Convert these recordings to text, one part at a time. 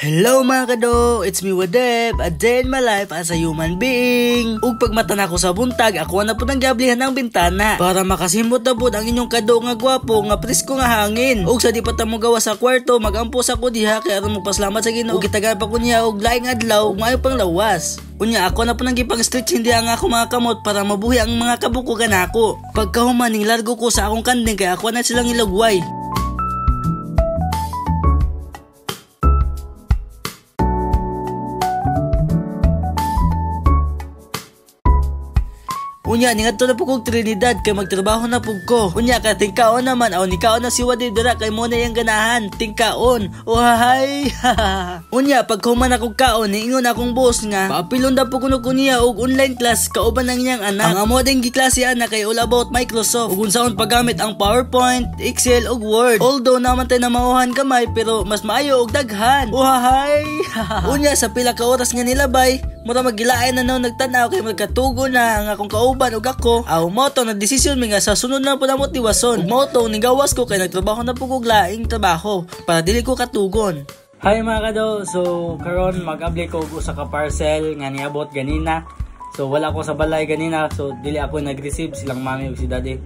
Hello mga kado, it's me Wadeb, a day in my life as a human being. Ug pagmata na ko sa buntag, ako na po nang gablihan ng bintana para makasimot na po ang inyong kado nga gwapo nga presko nga hangin. Ug sa di pa ta mo gawa sa kwarto, magampos ako diha kay aron magpasalamat sa Ginoo. Ug gitagan pa ko niya og laing adlaw ug maayo pang lawas. Unya ako na po nang gipang stretch hindi ang ako mga kamot para mabuhi ang mga kabuko ganako. Pagkahuman ning largo ko sa akong kanding kay ako na silang ilagway. Unya, ningadto na po kong Trinidad kay magtrabaho na po ko. Unya, kay tingkaon naman, aw nikaon na si Wadid dira kay mo na yung ganahan. Tingkaon. Uhahay. Unya, pagkuman akong kaon, niingon akong boss nga, paapilon na po kuno niya og online class kauban ng iyang anak. Ang amo ding giklase ana kay all about Microsoft. Ug unsaon paggamit ang PowerPoint, Excel ug Word. Although naman tay namauhan kamay pero mas maayo og daghan. Uhahay. Unya, sa pila ka oras nga nilabay, mura magilain na naw nagtanaw kay magkatugo na ang akong kauban ug ako. Aw mo to nagdesisyon mi nga sa sunod na po na motivasyon. Ug mo to nigawas ko kay nagtrabaho na po kog laing trabaho para dili ko katugon. Hi mga kado, so karon mag-update ko og usa ka parcel nga niabot ganina. So wala ko sa balay ganina, so dili ako nag-receive, silang mami ug si daddy.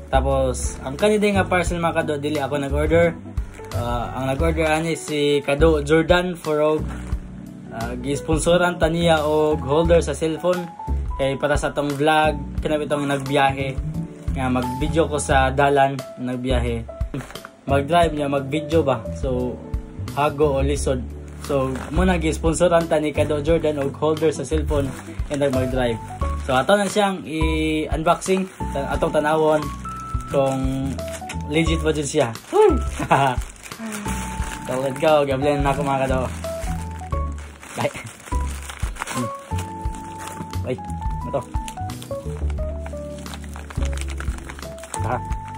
Tapos ang kanina nga parcel mga kado, dili ako nag-order. Ang nag-order ani si Kado Jordan for gi-sponsoran taniya og holder sa cellphone kay para sa tong vlog kanang itong nagbiyahe nga mag-video ko sa dalan nagbiyahe, mag-drive niya, mag-video ba, so hago o lisod, so muna gi-sponsoran tani Kado Jordan og holder sa cellphone and mag-drive. So ato na siyang i-unboxing atong tanawon kung legit ba dyan siya. So let's go, gablin na ako mga kado. Bye. Bye. Ano to?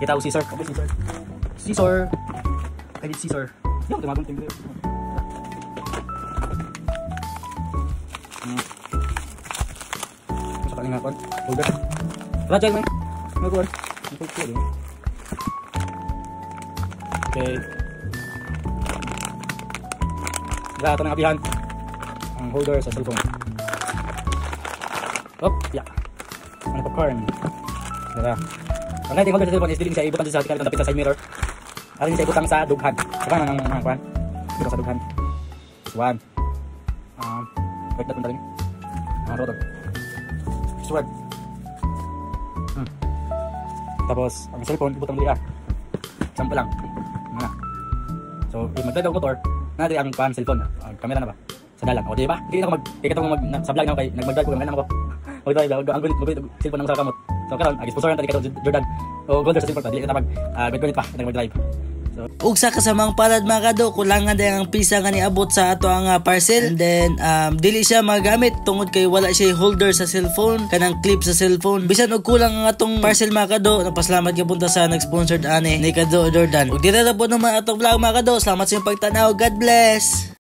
Kita ko scissor. Scissor. I need scissor. Yung tumagong tingin. Sa kalinga ko. Holder. Rajay man. Magkuhan. Okay. Lahat ng abihan. Ang holder sa cellphone. Oh, yeah. Ano popcorn. Tara. Ang lighting holder sa cellphone is diling sa ibutan sa ating tapit sa side mirror. Arin sa ibutang sa dughan. Saka nang mga kwan. Dito sa dughan. This one. Wait, datun taling. Rotor. Sword. Tapos, ang cellphone, ibutang liya. Sample lang. Mga. So, if magdadaw motor, nari ang kwan cellphone. Kamera na ba? Sa dalang. O, diba? Hindi ako sa vlog na ako kay nag-drive ko naman ako. Mag-drive ako. Ang gunit cellphone ng sa kamot. So, karon ag-sponsoran tali Kado Jordan. O, golder sa cellphone pa. Dili ka tapag gunit pa. Nag-drive. Ug sa kasamang palad mga kado, kulangan din ang pisa nga niabot sa ato ang parcel. And then dili siya magamit tungod kay wala siya holder sa cellphone, kanang clip sa cellphone. Bisan og kulang ang atong parcel mga kado, napasalamat gyud punta sa nag-sponsored ani ni Kado Jordan. Ug dira na po naman atong vlog mga kado. Salamat sa inyong pagtanaw. God bless.